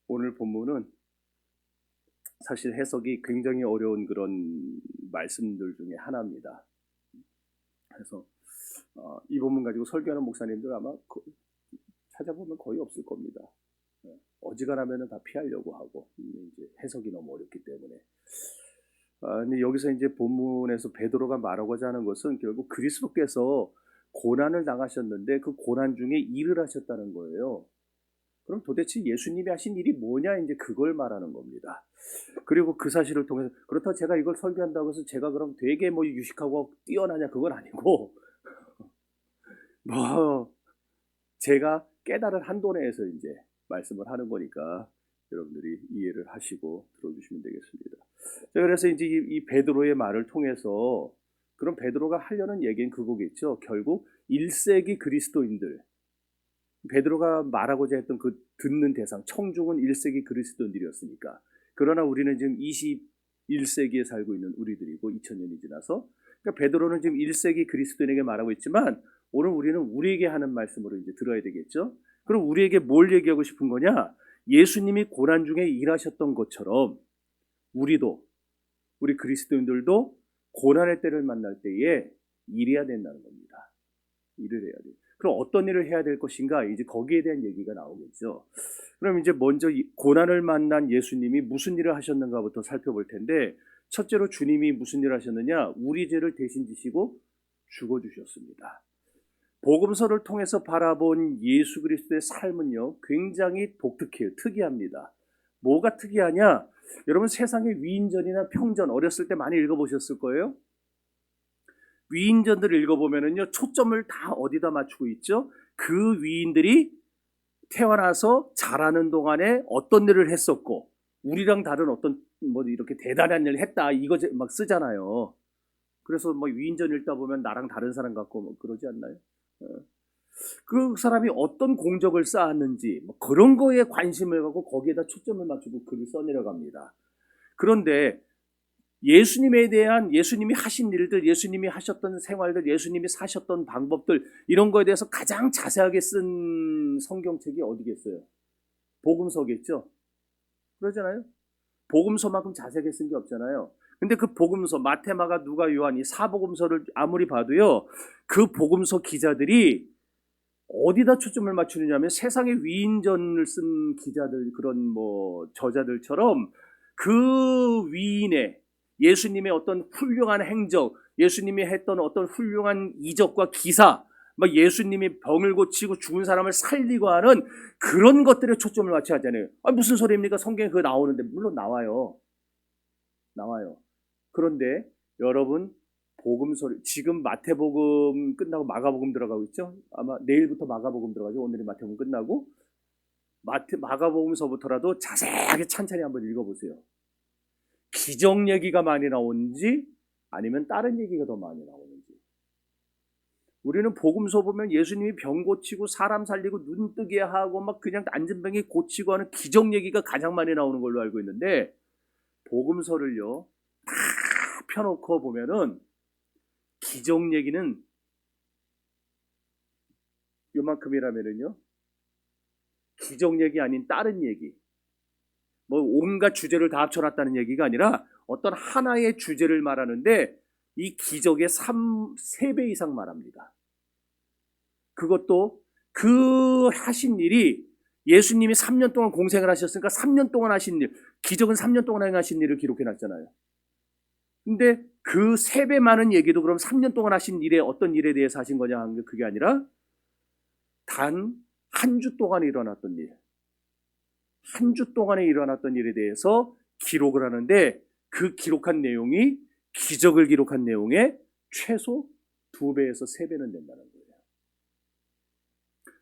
오늘 본문은 사실 해석이 굉장히 어려운 그런 말씀들 중에 하나입니다. 그래서 이 본문 가지고 설교하는 목사님들 아마 찾아보면 거의 없을 겁니다. 어지간하면 다 피하려고 하고 이제 해석이 너무 어렵기 때문에. 근데 여기서 이제 본문에서 베드로가 말하고자 하는 것은 결국 그리스도께서 고난을 당하셨는데 그 고난 중에 일을 하셨다는 거예요. 그럼 도대체 예수님이 하신 일이 뭐냐, 이제 그걸 말하는 겁니다. 그리고 그 사실을 통해서, 그렇다고 제가 이걸 설교한다고 해서 제가 그럼 되게 뭐 유식하고 뛰어나냐, 그건 아니고, 제가 깨달은 한도 내에서 이제 말씀을 하는 거니까 여러분들이 이해를 하시고 들어주시면 되겠습니다. 그래서 이제 이 베드로의 말을 통해서, 그럼 베드로가 하려는 얘기는 그거겠죠. 결국 1세기 그리스도인들, 베드로가 말하고자 했던 그 듣는 대상, 청중은 1세기 그리스도인들이었으니까. 그러나 우리는 지금 21세기에 살고 있는 우리들이고 2000년이 지나서, 그러니까 베드로는 지금 1세기 그리스도인에게 말하고 있지만 오늘 우리는 우리에게 하는 말씀으로 이제 들어야 되겠죠. 그럼 우리에게 뭘 얘기하고 싶은 거냐? 예수님이 고난 중에 일하셨던 것처럼 우리 그리스도인들도 고난의 때를 만날 때에 일해야 된다는 겁니다. 일을 해야 돼요. 그럼 어떤 일을 해야 될 것인가? 이제 거기에 대한 얘기가 나오겠죠. 그럼 이제 먼저 고난을 만난 예수님이 무슨 일을 하셨는가부터 살펴볼 텐데, 첫째로 주님이 무슨 일을 하셨느냐? 우리 죄를 대신 지시고 죽어주셨습니다. 복음서를 통해서 바라본 예수 그리스도의 삶은요, 굉장히 독특해요. 특이합니다. 뭐가 특이하냐? 여러분, 세상의 위인전이나 평전 어렸을 때 많이 읽어보셨을 거예요. 위인전들을 읽어보면은요, 초점을 다 어디다 맞추고 있죠? 그 위인들이 태어나서 자라는 동안에 어떤 일을 했었고, 우리랑 다른 어떤 뭐 이렇게 대단한 일을 했다, 이거 막 쓰잖아요. 그래서 뭐 위인전 읽다 보면 나랑 다른 사람 같고 뭐 그러지 않나요? 그 사람이 어떤 공적을 쌓았는지 뭐 그런 거에 관심을 갖고 거기에다 초점을 맞추고 글을 써내려갑니다. 그런데 예수님에 대한, 예수님이 하신 일들, 예수님이 하셨던 생활들, 예수님이 사셨던 방법들, 이런 거에 대해서 가장 자세하게 쓴 성경책이 어디겠어요? 복음서겠죠? 그러잖아요? 복음서만큼 자세하게 쓴 게 없잖아요. 근데 그 복음서, 마태, 마가, 누가, 요한, 이 사복음서를 아무리 봐도요, 그 복음서 기자들이 어디다 초점을 맞추느냐면 세상의 위인전을 쓴 기자들, 그런 뭐 저자들처럼 그 위인의, 예수님의 어떤 훌륭한 행적, 예수님이 했던 어떤 훌륭한 이적과 기사, 막 예수님이 병을 고치고 죽은 사람을 살리고 하는 그런 것들에 초점을 맞춰야 하잖아요. 무슨 소리입니까? 성경에 그거 나오는데. 물론 나와요. 그런데 여러분, 복음서, 지금 마태복음 끝나고 마가복음 들어가고 있죠? 아마 내일부터 마가복음 들어가죠. 오늘이 마태복음 끝나고. 마가복음서부터라도 자세하게 찬찬히 한번 읽어보세요. 기적 얘기가 많이 나오는지 아니면 다른 얘기가 더 많이 나오는지. 우리는 복음서 보면 예수님이 병 고치고 사람 살리고 눈 뜨게 하고 막 그냥 앉은 병이 고치고 하는 기적 얘기가 가장 많이 나오는 걸로 알고 있는데, 복음서를요 다 펴놓고 보면은 기적 얘기는 요만큼이라면은요, 기적 얘기 아닌 다른 얘기, 뭐 온갖 주제를 다 합쳐놨다는 얘기가 아니라 어떤 하나의 주제를 말하는데 이 기적의 3배 이상 말합니다. 그것도 그 하신 일이, 예수님이 3년 동안 공생을 하셨으니까 3년 동안 하신 일, 기적은 3년 동안 하신 일을 기록해놨잖아요. 근데 그 3배 많은 얘기도 그럼 3년 동안 하신 일에 어떤 일에 대해서 하신 거냐 하는 게 그게 아니라 단 한 주 동안 일어났던 일, 한 주 동안에 일어났던 일에 대해서 기록을 하는데, 그 기록한 내용이 기적을 기록한 내용의 최소 2배에서 3배는 된다는 거예요.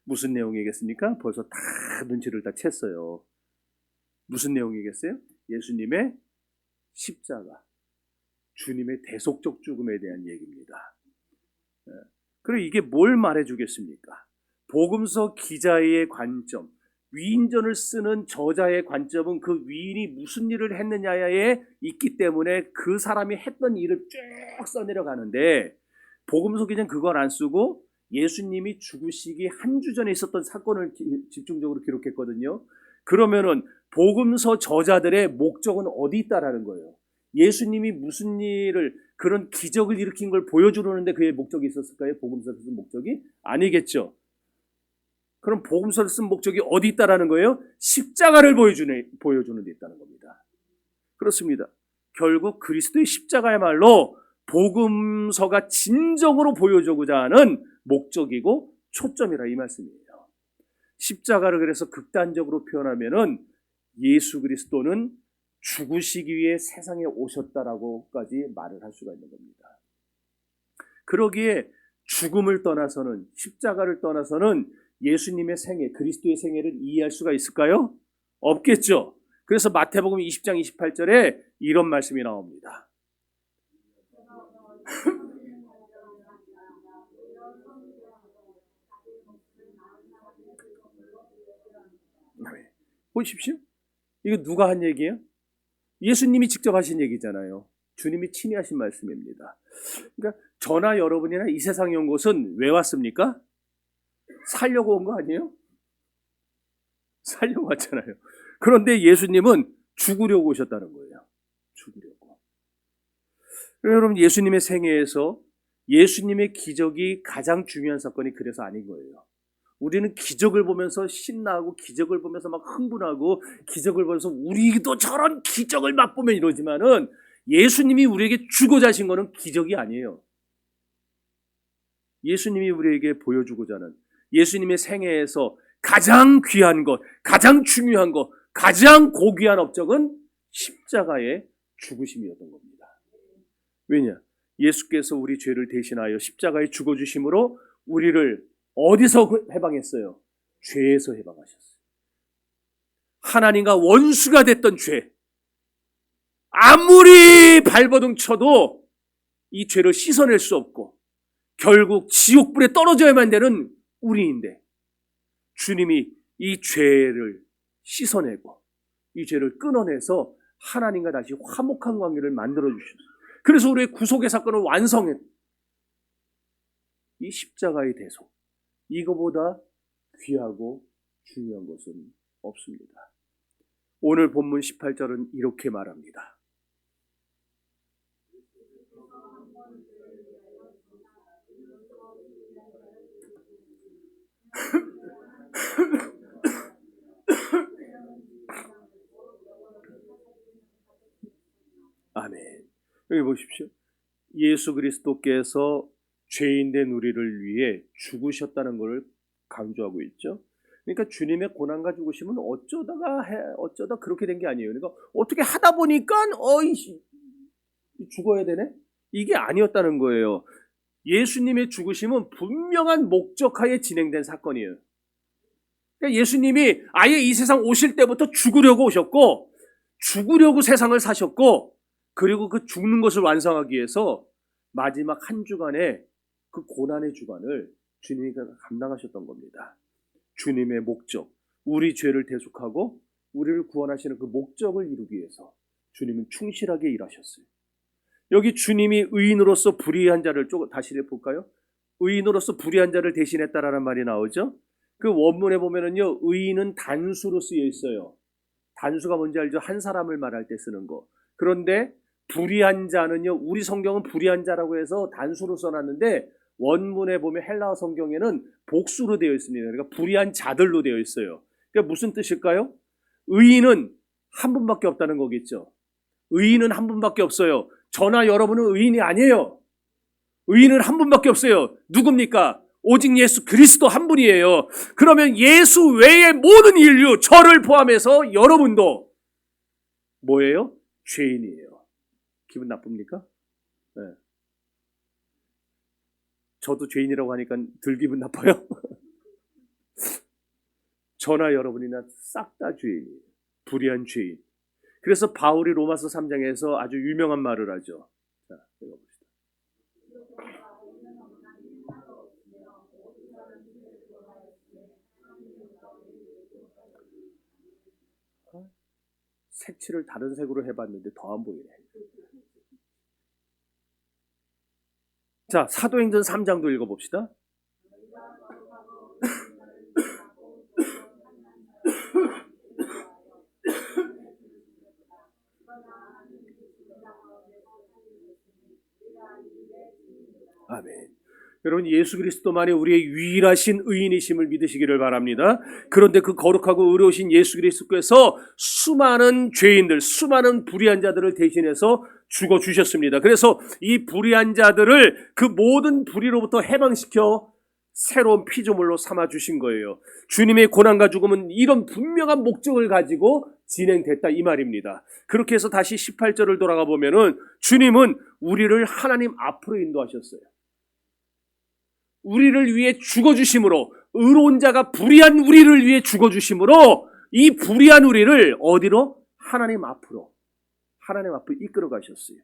무슨 내용이겠습니까? 벌써 다 눈치를 다 챘어요. 무슨 내용이겠어요? 예수님의 십자가, 주님의 대속적 죽음에 대한 얘기입니다. 그리고 이게 뭘 말해주겠습니까? 복음서 기자의 관점, 위인전을 쓰는 저자의 관점은 그 위인이 무슨 일을 했느냐에 있기 때문에 그 사람이 했던 일을 쭉 써내려가는데, 복음서 기자는 그걸 안 쓰고 예수님이 죽으시기 한 주 전에 있었던 사건을 집중적으로 기록했거든요. 그러면은 복음서 저자들의 목적은 어디 있다라는 거예요? 예수님이 무슨 일을, 그런 기적을 일으킨 걸 보여주려는데 그의 목적이 있었을까요? 복음서를 쓴 목적이? 아니겠죠. 그럼 복음서를 쓴 목적이 어디 있다라는 거예요? 십자가를 보여주는 데 있다는 겁니다. 그렇습니다. 결국 그리스도의 십자가야말로 복음서가 진정으로 보여주고자 하는 목적이고 초점이라 이 말씀이에요. 십자가를 그래서 극단적으로 표현하면은 예수 그리스도는 죽으시기 위해 세상에 오셨다라고까지 말을 할 수가 있는 겁니다. 그러기에 죽음을 떠나서는, 십자가를 떠나서는 예수님의 생애, 그리스도의 생애를 이해할 수가 있을까요? 없겠죠. 그래서 마태복음 20장 28절에 이런 말씀이 나옵니다. 보십시오. 이거 누가 한 얘기예요? 예수님이 직접 하신 얘기잖아요. 주님이 친히 하신 말씀입니다. 그러니까 저나 여러분이나 이 세상에 온 것은 왜 왔습니까? 살려고 온 거 아니에요? 살려고 왔잖아요. 그런데 예수님은 죽으려고 오셨다는 거예요. 죽으려고. 여러분, 예수님의 생애에서 예수님의 기적이 가장 중요한 사건이 그래서 아닌 거예요. 우리는 기적을 보면서 신나고 기적을 보면서 막 흥분하고 기적을 보면서 우리도 저런 기적을 맛보면 이러지만은 예수님이 우리에게 주고자 하신 거는 기적이 아니에요. 예수님이 우리에게 보여주고자 하는, 예수님의 생애에서 가장 귀한 것, 가장 중요한 것, 가장 고귀한 업적은 십자가의 죽으심이었던 겁니다. 왜냐? 예수께서 우리 죄를 대신하여 십자가에 죽어주심으로 우리를 어디서 해방했어요? 죄에서 해방하셨어요. 하나님과 원수가 됐던 죄, 아무리 발버둥 쳐도 이 죄를 씻어낼 수 없고 결국 지옥불에 떨어져야만 되는 우리인데, 주님이 이 죄를 씻어내고 이 죄를 끊어내서 하나님과 다시 화목한 관계를 만들어 주셨어요. 그래서 우리의 구속의 사건을 완성했. 이 십자가의 대속, 이거보다 귀하고 중요한 것은 없습니다. 오늘 본문 18절은 이렇게 말합니다. 아멘. 여기 보십시오. 예수 그리스도께서 죄인된 우리를 위해 죽으셨다는 것을 강조하고 있죠. 그러니까 주님의 고난과 죽으심은 어쩌다 그렇게 된 게 아니에요. 그러니까 어떻게 하다 보니까 죽어야 되네? 이게 아니었다는 거예요. 예수님의 죽으심은 분명한 목적하에 진행된 사건이에요. 그러니까 예수님이 아예 이 세상 오실 때부터 죽으려고 오셨고, 죽으려고 세상을 사셨고, 그리고 그 죽는 것을 완성하기 위해서 마지막 한 주간의 그 고난의 주간을 주님이 감당하셨던 겁니다. 주님의 목적, 우리 죄를 대속하고 우리를 구원하시는 그 목적을 이루기 위해서 주님은 충실하게 일하셨어요. 여기 주님이 의인으로서 불의한 자를 다시 볼까요? 의인으로서 불의한 자를 대신했다라는 말이 나오죠. 그 원문에 보면은요, 의인은 단수로 쓰여 있어요. 단수가 뭔지 알죠? 한 사람을 말할 때 쓰는 거. 그런데 불의한 자는요, 우리 성경은 불의한 자라고 해서 단수로 써놨는데 원문에 보면 헬라어 성경에는 복수로 되어 있습니다. 그러니까 불의한 자들로 되어 있어요. 그러니까 무슨 뜻일까요? 의인은 한 분밖에 없다는 거겠죠. 의인은 한 분밖에 없어요. 저나 여러분은 의인이 아니에요. 의인은 한 분밖에 없어요. 누굽니까? 오직 예수 그리스도 한 분이에요. 그러면 예수 외의 모든 인류, 저를 포함해서 여러분도 뭐예요? 죄인이에요. 기분 나쁩니까? 네. 저도 죄인이라고 하니까 덜 기분 나빠요. 저나 여러분이나 싹 다 죄인이에요. 불의한 죄인. 그래서 바울이 로마서 3장에서 아주 유명한 말을 하죠. 자, 읽어봅시다. 색칠을 다른 색으로 해봤는데 더 안 보이네. 자, 사도행전 3장도 읽어봅시다. 아멘. 여러분, 예수 그리스도만이 우리의 유일하신 의인이심을 믿으시기를 바랍니다. 그런데 그 거룩하고 의로우신 예수 그리스도께서 수많은 죄인들, 수많은 불의한 자들을 대신해서 죽어주셨습니다. 그래서 이 불의한 자들을 그 모든 불의로부터 해방시켜 새로운 피조물로 삼아주신 거예요. 주님의 고난과 죽음은 이런 분명한 목적을 가지고 진행됐다 이 말입니다. 그렇게 해서 다시 18절을 돌아가 보면은 주님은 우리를 하나님 앞으로 인도하셨어요. 우리를 위해 죽어주심으로, 의로운 자가 불의한 우리를 위해 죽어주심으로 이 불의한 우리를 어디로? 하나님 앞으로 이끌어 가셨어요.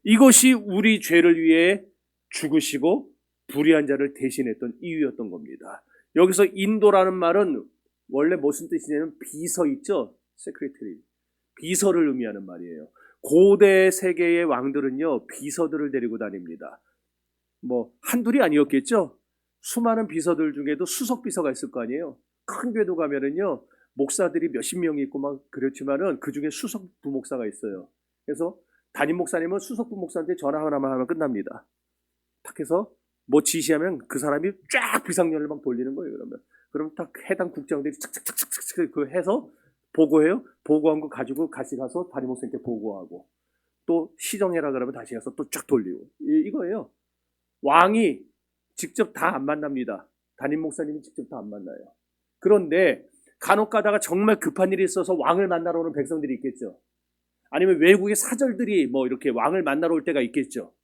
이것이 우리 죄를 위해 죽으시고 불의한 자를 대신했던 이유였던 겁니다. 여기서 인도라는 말은 원래 무슨 뜻이냐면 비서 있죠? 세크레터리. 비서를 의미하는 말이에요. 고대 세계의 왕들은요, 비서들을 데리고 다닙니다. 뭐 한둘이 아니었겠죠? 수많은 비서들 중에도 수석 비서가 있을 거 아니에요. 큰 교회도 가면은요, 목사들이 몇십 명이 있고 막 그렇지만은 그 중에 수석 부목사가 있어요. 그래서 담임 목사님은 수석 부목사한테 전화 하나만 하면 끝납니다. 딱 해서 뭐 지시하면 그 사람이 쫙 비상전을 막 돌리는 거예요. 그럼 딱 해당 국장들이 착착착착착 그 해서 보고해요. 보고한 거 가지고 같이 가서 담임 목사님께 보고하고 또 시정해라 그러면 다시 가서 또 쫙 돌리고 이거예요. 왕이 직접 다 안 만납니다. 담임 목사님이 직접 다 안 만나요. 그런데 간혹 가다가 정말 급한 일이 있어서 왕을 만나러 오는 백성들이 있겠죠. 아니면 외국의 사절들이 뭐 이렇게 왕을 만나러 올 때가 있겠죠.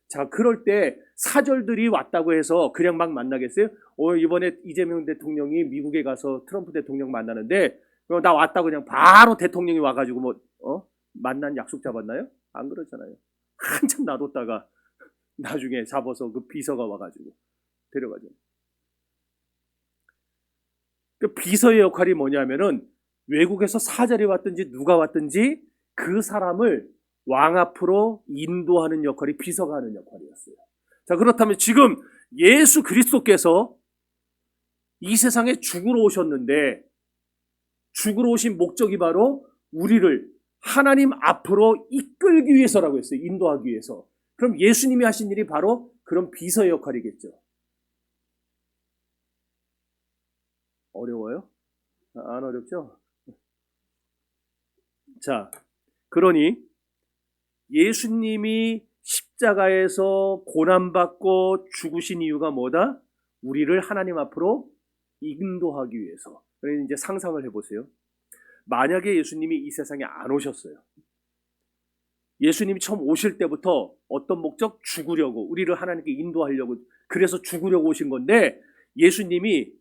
자, 그럴 때 사절들이 왔다고 해서 그냥 막 만나겠어요? 이번에 이재명 대통령이 미국에 가서 트럼프 대통령 만나는데 나 왔다고 그냥 바로 대통령이 와가지고 만난 약속 잡았나요? 안 그렇잖아요. 한참 놔뒀다가 나중에 잡아서 그 비서가 와가지고 데려가죠. 그 비서의 역할이 뭐냐면은 외국에서 사절이 왔든지 누가 왔든지 그 사람을 왕 앞으로 인도하는 역할이 비서가 하는 역할이었어요. 자, 그렇다면 지금 예수 그리스도께서 이 세상에 죽으러 오셨는데 죽으러 오신 목적이 바로 우리를 하나님 앞으로 이끌기 위해서라고 했어요. 인도하기 위해서. 그럼 예수님이 하신 일이 바로 그런 비서의 역할이겠죠. 어려워요? 안 어렵죠? 자, 그러니 예수님이 십자가에서 고난받고 죽으신 이유가 뭐다? 우리를 하나님 앞으로 인도하기 위해서. 그래서 이제 상상을 해보세요. 만약에 예수님이 이 세상에 안 오셨어요. 예수님이 처음 오실 때부터 어떤 목적? 죽으려고, 우리를 하나님께 인도하려고, 그래서 죽으려고 오신 건데 예수님이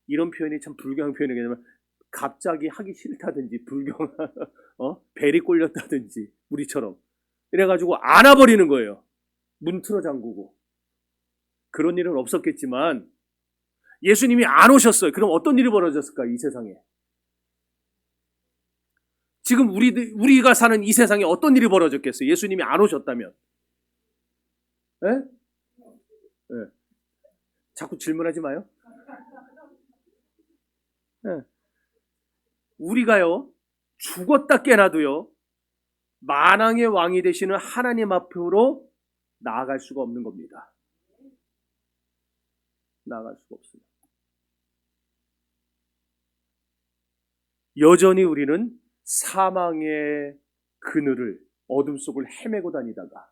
이런 표현이 참 불경한 표현이겠지만 갑자기 하기 싫다든지 벨이 꼴렸다든지 우리처럼 이래가지고 안아버리는 거예요. 문 틀어 잠그고. 그런 일은 없었겠지만 예수님이 안 오셨어요. 그럼 어떤 일이 벌어졌을까 이 세상에? 지금 우리가 사는 이 세상에 어떤 일이 벌어졌겠어요? 예수님이 안 오셨다면. 예? 예. 자꾸 질문하지 마요. 예. 우리가요, 죽었다 깨나도요, 만왕의 왕이 되시는 하나님 앞으로 나아갈 수가 없는 겁니다. 나아갈 수가 없습니다. 여전히 우리는 사망의 그늘을, 어둠 속을 헤매고 다니다가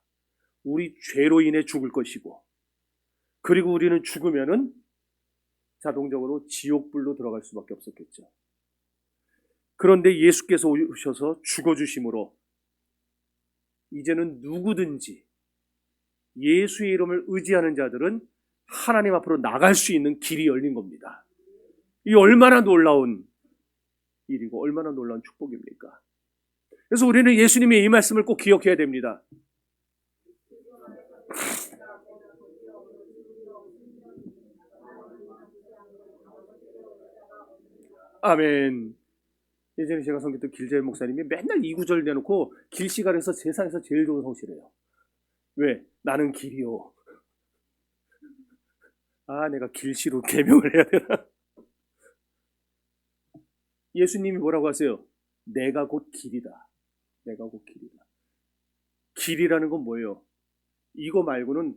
우리 죄로 인해 죽을 것이고, 그리고 우리는 죽으면은 자동적으로 지옥불로 들어갈 수밖에 없었겠죠. 그런데 예수께서 오셔서 죽어주심으로 이제는 누구든지 예수의 이름을 의지하는 자들은 하나님 앞으로 나갈 수 있는 길이 열린 겁니다. 이 얼마나 놀라운 일이고 얼마나 놀라운 축복입니까? 그래서 우리는 예수님의 이 말씀을 꼭 기억해야 됩니다. 아멘. 예전에 제가 섬겼던 길재현 목사님이 맨날 이 구절 내놓고 길시갈에서 세상에서 제일 좋은 성실해요. 왜? 나는 길이요. 내가 길시로 개명을 해야 되나? 예수님이 뭐라고 하세요? 내가 곧 길이다. 내가 곧 길이다. 길이라는 건 뭐예요? 이거 말고는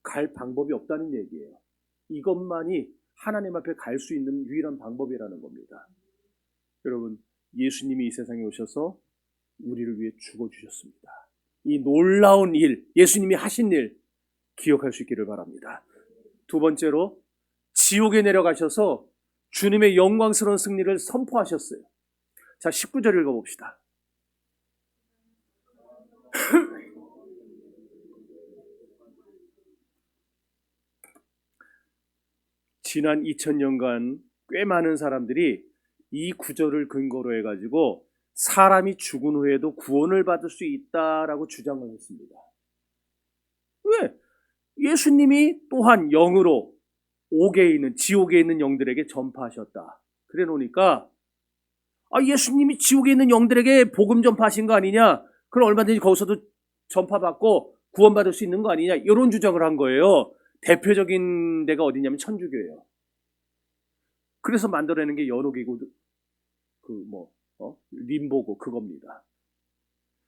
갈 방법이 없다는 얘기예요. 이것만이 하나님 앞에 갈 수 있는 유일한 방법이라는 겁니다. 여러분, 예수님이 이 세상에 오셔서 우리를 위해 죽어주셨습니다. 이 놀라운 일, 예수님이 하신 일 기억할 수 있기를 바랍니다. 두 번째로, 지옥에 내려가셔서 주님의 영광스러운 승리를 선포하셨어요. 자, 19절 읽어봅시다. 지난 2000년간 꽤 많은 사람들이 이 구절을 근거로 해가지고 사람이 죽은 후에도 구원을 받을 수 있다라고 주장을 했습니다. 왜? 예수님이 또한 영으로 옥에 있는, 지옥에 있는 영들에게 전파하셨다. 그래 놓으니까 예수님이 지옥에 있는 영들에게 복음 전파하신 거 아니냐? 그럼 얼마든지 거기서도 전파받고 구원받을 수 있는 거 아니냐? 이런 주장을 한 거예요. 대표적인 데가 어디냐면 천주교예요. 그래서 만들어내는 게 연옥이고 림보고 그겁니다.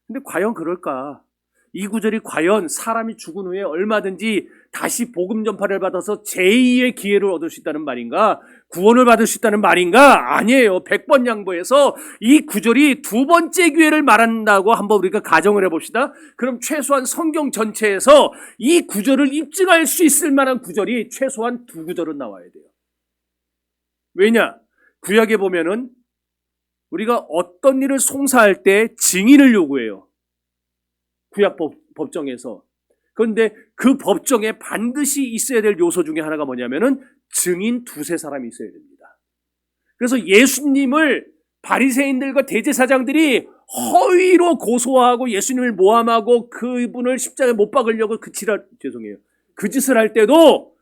근데 과연 그럴까? 이 구절이 과연 사람이 죽은 후에 얼마든지 다시 복음 전파를 받아서 제2의 기회를 얻을 수 있다는 말인가? 구원을 받을 수 있다는 말인가? 아니에요. 100번 양보해서 이 구절이 두 번째 기회를 말한다고 한번 우리가 가정을 해봅시다. 그럼 최소한 성경 전체에서 이 구절을 입증할 수 있을 만한 구절이 최소한 두 구절은 나와야 돼요. 왜냐? 구약에 보면은 우리가 어떤 일을 송사할 때 증인을 요구해요. 구약 법정에서. 그런데 그 법정에 반드시 있어야 될 요소 중에 하나가 뭐냐면은 증인 두세 사람이 있어야 됩니다. 그래서 예수님을 바리새인들과 대제사장들이 허위로 고소하고 예수님을 모함하고 그분을 십자가에 못 박으려고 그 짓을 할 때도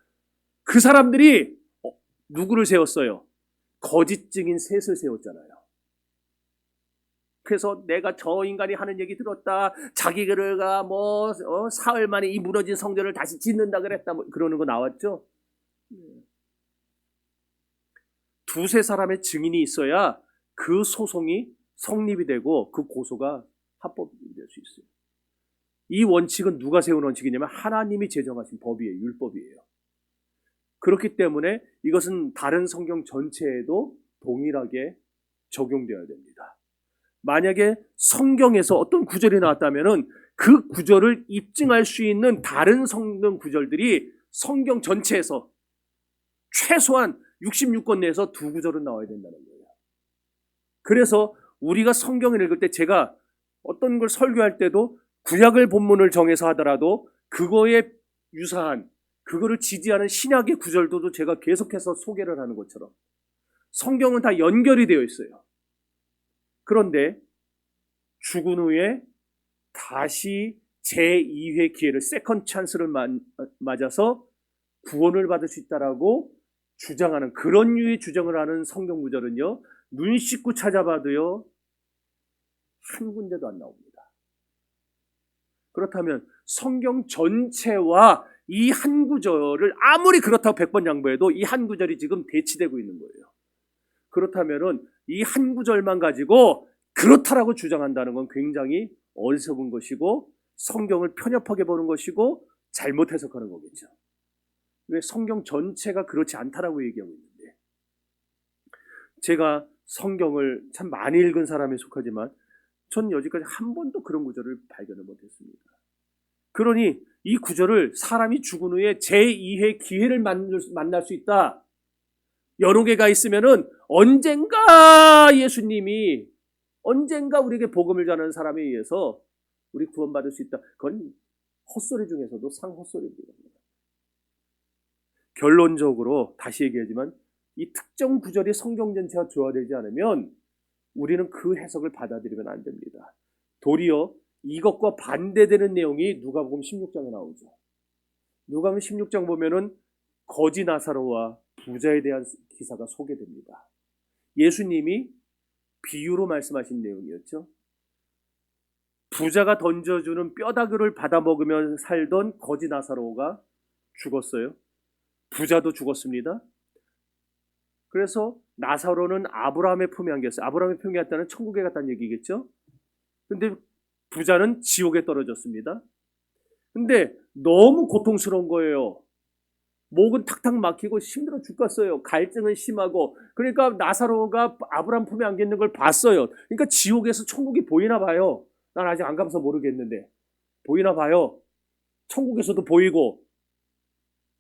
그 사람들이 누구를 세웠어요? 거짓 증인 셋을 세웠잖아요. 그래서 내가 저 인간이 하는 얘기 들었다. 자기가 사흘 만에 이 무너진 성전을 다시 짓는다 그랬다. 그러는 거 나왔죠? 두세 사람의 증인이 있어야 그 소송이 성립이 되고 그 고소가 합법이 될 수 있어요. 이 원칙은 누가 세운 원칙이냐면 하나님이 제정하신 법이에요. 율법이에요. 그렇기 때문에 이것은 다른 성경 전체에도 동일하게 적용되어야 됩니다. 만약에 성경에서 어떤 구절이 나왔다면은 그 구절을 입증할 수 있는 다른 성경 구절들이 성경 전체에서 최소한 66권 내에서 두 구절은 나와야 된다는 거예요. 그래서 우리가 성경을 읽을 때 제가 어떤 걸 설교할 때도 구약을 본문을 정해서 하더라도 그거에 유사한, 그거를 지지하는 신약의 구절도 제가 계속해서 소개를 하는 것처럼 성경은 다 연결이 되어 있어요. 그런데 죽은 후에 다시 제2회 기회를, 세컨 찬스를 맞아서 구원을 받을 수 있다라고 주장하는, 그런 유의 주장을 하는 성경 구절은요, 눈 씻고 찾아봐도요 한 군데도 안 나옵니다. 그렇다면 성경 전체와 이 한 구절을 아무리 그렇다고 100번 양보해도 이 한 구절이 지금 대치되고 있는 거예요. 그렇다면은 이 한 구절만 가지고 그렇다라고 주장한다는 건 굉장히 어리석은 것이고 성경을 편협하게 보는 것이고 잘못 해석하는 거겠죠. 왜? 성경 전체가 그렇지 않다라고 얘기하고 있는데, 제가 성경을 참 많이 읽은 사람에 속하지만 전 여지까지 한 번도 그런 구절을 발견을 못했습니다. 그러니 이 구절을 사람이 죽은 후에 제2회 기회를 만날 수 있다. 연옥에가 있으면은 언젠가 예수님이, 언젠가 우리에게 복음을 전하는 사람에 의해서 우리 구원받을 수 있다. 그건 헛소리 중에서도 상헛소리입니다. 결론적으로 다시 얘기하지만 이 특정 구절이 성경 전체와 조화되지 않으면 우리는 그 해석을 받아들이면 안 됩니다. 도리어 이것과 반대되는 내용이 누가복음 16장에 나오죠. 누가복음 16장 보면은 거지 나사로와 부자에 대한 기사가 소개됩니다. 예수님이 비유로 말씀하신 내용이었죠. 부자가 던져주는 뼈다귀를 받아 먹으며 살던 거지 나사로가 죽었어요. 부자도 죽었습니다. 그래서 나사로는 아브라함의 품에 안겼어요. 아브라함의 품에 갔다는 천국에 갔다는 얘기겠죠. 근데 부자는 지옥에 떨어졌습니다. 근데 너무 고통스러운 거예요. 목은 탁탁 막히고 힘들어 죽겠어요. 갈증은 심하고. 그러니까 나사로가 아브라함 품에 안겨 있는 걸 봤어요. 그러니까 지옥에서 천국이 보이나 봐요. 난 아직 안 가봐서 모르겠는데 보이나 봐요. 천국에서도 보이고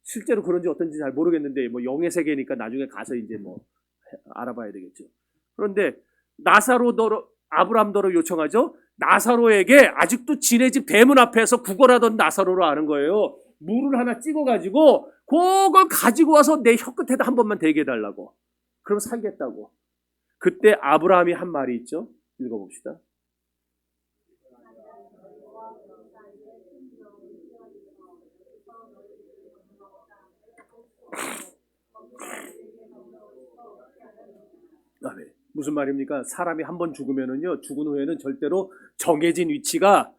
실제로 그런지 어떤지 잘 모르겠는데 뭐 영의 세계니까 나중에 가서 이제 뭐 알아봐야 되겠죠. 그런데 나사로더러 아브라함더러 요청하죠. 나사로에게 아직도 지네 집 대문 앞에서 구걸하던 나사로로 아는 거예요. 물을 하나 찍어가지고 그걸 가지고 와서 내 혀끝에다 한 번만 대게 해달라고. 그럼 살겠다고. 그때 아브라함이 한 말이 있죠. 읽어봅시다. 아, 네. 무슨 말입니까? 사람이 한 번 죽으면은요, 죽은 후에는 절대로 정해진 위치가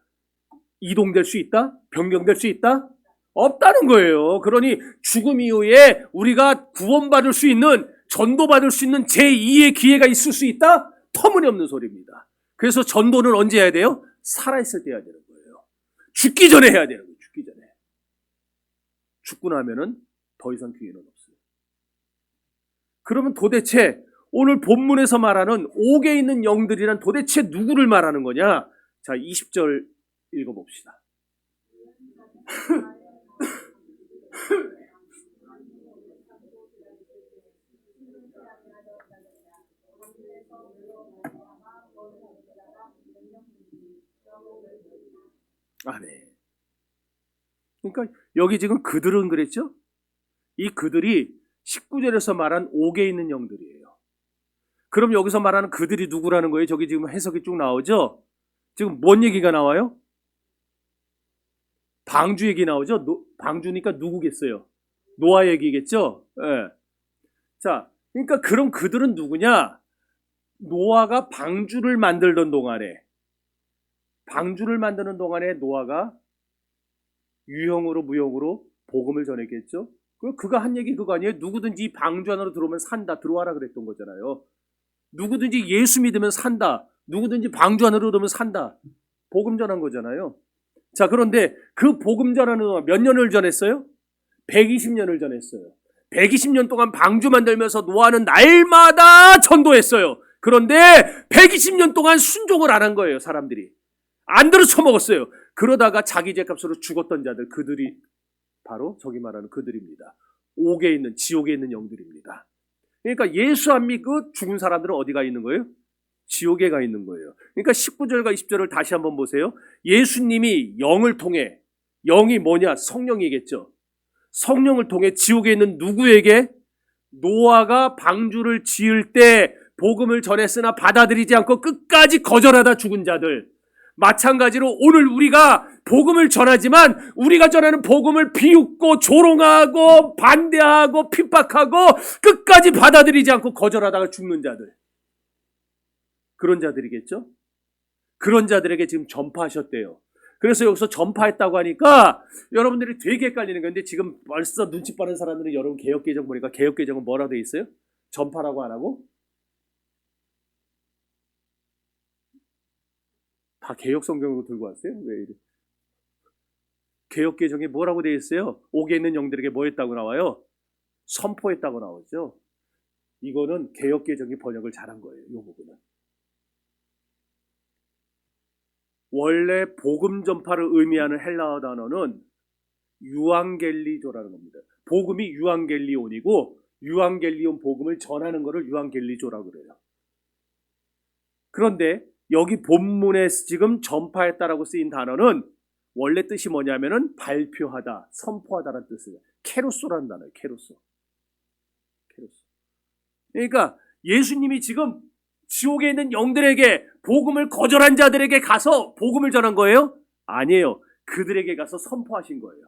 이동될 수 있다? 변경될 수 있다? 없다는 거예요. 그러니 죽음 이후에 우리가 구원받을 수 있는, 전도받을 수 있는 제2의 기회가 있을 수 있다? 터무니없는 소리입니다. 그래서 전도는 언제 해야 돼요? 살아있을 때 해야 되는 거예요. 죽기 전에 해야 되는 거예요. 죽기 전에. 죽고 나면은 더 이상 기회는 없어요. 그러면 도대체 오늘 본문에서 말하는 옥에 있는 영들이란 도대체 누구를 말하는 거냐? 자, 20절 읽어봅시다. 아, 네. 그러니까 여기 지금 그들은 그랬죠? 이 그들이 19절에서 말한 옥에 있는 영들이에요. 그럼 여기서 말하는 그들이 누구라는 거예요? 저기 지금 해석이 쭉 나오죠? 지금 뭔 얘기가 나와요? 방주 얘기 나오죠? 방주니까 누구겠어요? 노아 얘기겠죠? 예. 자, 그러니까 그럼 그들은 누구냐? 노아가 방주를 만들던 동안에, 방주를 만드는 동안에 노아가 유형으로 무형으로 복음을 전했겠죠? 그가 한 얘기 그거 아니에요? 누구든지 방주 안으로 들어오면 산다, 들어와라 그랬던 거잖아요. 누구든지 예수 믿으면 산다, 누구든지 방주 안으로 들어오면 산다. 복음 전한 거잖아요. 자, 그런데 그 복음 전하는 동안 몇 년을 전했어요? 120년을 전했어요. 120년 동안 방주 만들면서 노아는 날마다 전도했어요. 그런데 120년 동안 순종을 안 한 거예요, 사람들이. 안 들어 처먹었어요. 그러다가 자기 죄값으로 죽었던 자들, 그들이 바로 저기 말하는 그들입니다. 옥에 있는, 지옥에 있는 영들입니다. 그러니까 예수 안 믿고 죽은 사람들은 어디가 있는 거예요? 지옥에 가 있는 거예요. 그러니까 19절과 20절을 다시 한번 보세요. 예수님이 영을 통해, 영이 뭐냐? 성령이겠죠. 성령을 통해 지옥에 있는 누구에게? 노아가 방주를 지을 때 복음을 전했으나 받아들이지 않고 끝까지 거절하다 죽은 자들. 마찬가지로 오늘 우리가 복음을 전하지만 우리가 전하는 복음을 비웃고 조롱하고 반대하고 핍박하고 끝까지 받아들이지 않고 거절하다가 죽는 자들. 그런 자들이겠죠? 그런 자들에게 지금 전파하셨대요. 그래서 여기서 전파했다고 하니까 여러분들이 되게 헷갈리는 건데 지금 벌써 눈치 빠른 사람들은 여러분 개역개정 보니까 개역개정은 뭐라 돼 있어요? 전파라고 안 하고? 다 개역 성경으로 들고 왔어요? 왜 이래? 개역 개정에 뭐라고 되어 있어요? 옥에 있는 영들에게 뭐 했다고 나와요? 선포했다고 나오죠. 이거는 개역 개정이 번역을 잘한 거예요. 이 부분은. 원래 복음 전파를 의미하는 헬라어 단어는 유앙겔리조라는 겁니다. 복음이 유앙겔리온이고 유앙겔리온 복음을 전하는 것을 유앙겔리조라고 그래요. 그런데 여기 본문에 지금 전파했다라고 쓰인 단어는 원래 뜻이 뭐냐면은 발표하다, 선포하다라는 뜻이에요. 케루소라는 단어예요. 케루소. 그러니까 예수님이 지금 지옥에 있는 영들에게 복음을 거절한 자들에게 가서 복음을 전한 거예요? 아니에요. 그들에게 가서 선포하신 거예요.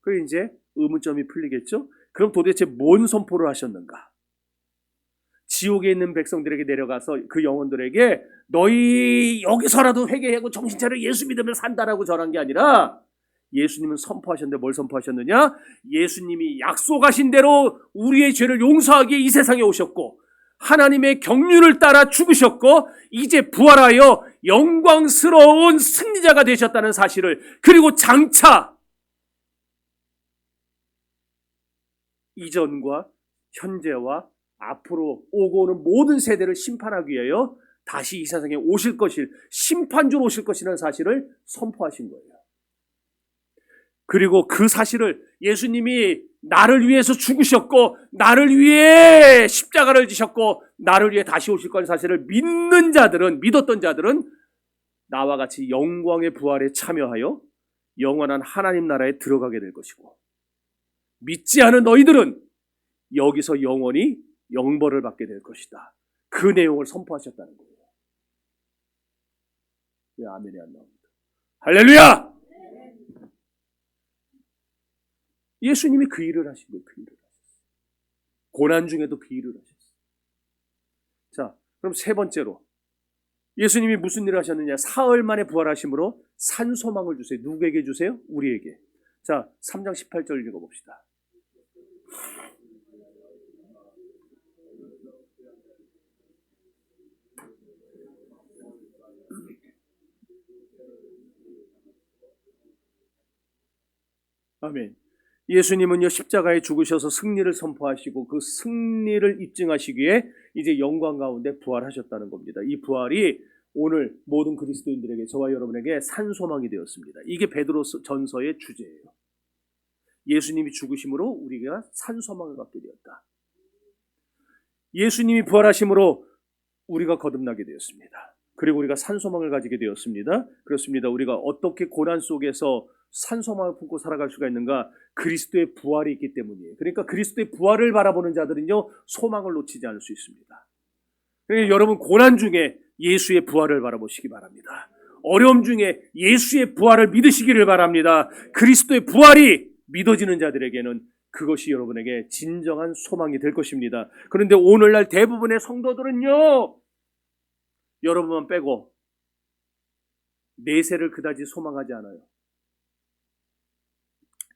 그리고 이제 의문점이 풀리겠죠? 그럼 도대체 뭔 선포를 하셨는가? 지옥에 있는 백성들에게 내려가서 그 영혼들에게 너희 여기서라도 회개하고 정신 차려 예수 믿으면 산다라고 전한 게 아니라 예수님은 선포하셨는데 뭘 선포하셨느냐? 예수님이 약속하신 대로 우리의 죄를 용서하기에 이 세상에 오셨고 하나님의 경륜을 따라 죽으셨고 이제 부활하여 영광스러운 승리자가 되셨다는 사실을, 그리고 장차 이전과 현재와 앞으로 오고 오는 모든 세대를 심판하기 위하여 다시 이 세상에 오실 것일, 심판주로 오실 것이라는 사실을 선포하신 거예요. 그리고 그 사실을 예수님이 나를 위해서 죽으셨고 나를 위해 십자가를 지셨고 나를 위해 다시 오실 거라는 사실을 믿는 자들은, 믿었던 자들은 나와 같이 영광의 부활에 참여하여 영원한 하나님 나라에 들어가게 될 것이고, 믿지 않은 너희들은 여기서 영원히 영벌을 받게 될 것이다. 그 내용을 선포하셨다는 거예요. 왜 아멘이 안 나옵니다? 할렐루야! 예수님이 그 일을 하신 거예요. 그 일을 하셨어요. 고난 중에도 그 일을 하셨어요. 자, 그럼 세 번째로 예수님이 무슨 일을 하셨느냐? 사흘 만에 부활하심으로 산소망을 주세요. 누구에게 주세요? 우리에게. 자, 3장 18절 읽어봅시다. 아멘. 예수님은요, 십자가에 죽으셔서 승리를 선포하시고 그 승리를 입증하시기에 이제 영광 가운데 부활하셨다는 겁니다. 이 부활이 오늘 모든 그리스도인들에게, 저와 여러분에게 산소망이 되었습니다. 이게 베드로서 전서의 주제예요. 예수님이 죽으심으로 우리가 산소망을 갖게 되었다. 예수님이 부활하심으로 우리가 거듭나게 되었습니다. 그리고 우리가 산소망을 가지게 되었습니다. 그렇습니다. 우리가 어떻게 고난 속에서 산소망을 품고 살아갈 수가 있는가? 그리스도의 부활이 있기 때문이에요. 그러니까 그리스도의 부활을 바라보는 자들은요, 소망을 놓치지 않을 수 있습니다. 그러니까 여러분, 고난 중에 예수의 부활을 바라보시기 바랍니다. 어려움 중에 예수의 부활을 믿으시기를 바랍니다. 그리스도의 부활이 믿어지는 자들에게는 그것이 여러분에게 진정한 소망이 될 것입니다. 그런데 오늘날 대부분의 성도들은요, 여러분만 빼고 내세를 그다지 소망하지 않아요.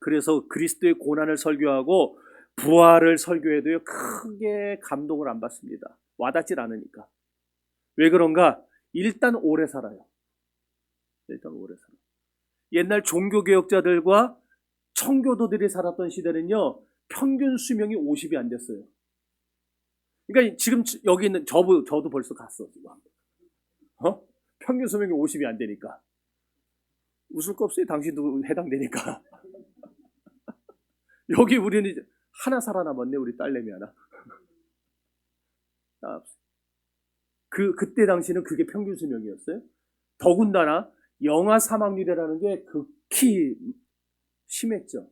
그래서 그리스도의 고난을 설교하고 부활을 설교해도요, 크게 감동을 안 받습니다. 와닿질 않으니까. 왜 그런가? 일단 오래 살아요. 일단 오래 살아요. 옛날 종교개혁자들과 청교도들이 살았던 시대는요, 평균 수명이 50이 안 됐어요. 그러니까 지금 여기 있는 저도 벌써 갔어. 지금. 평균 수명이 50이 안 되니까. 웃을 거 없어요. 당신도 해당되니까. 여기 우리는 이제 하나 살아남았네. 우리 딸내미 하나. 그때 당시는 그게 평균 수명이었어요. 더군다나 영아 사망률이라는 게 극히 심했죠.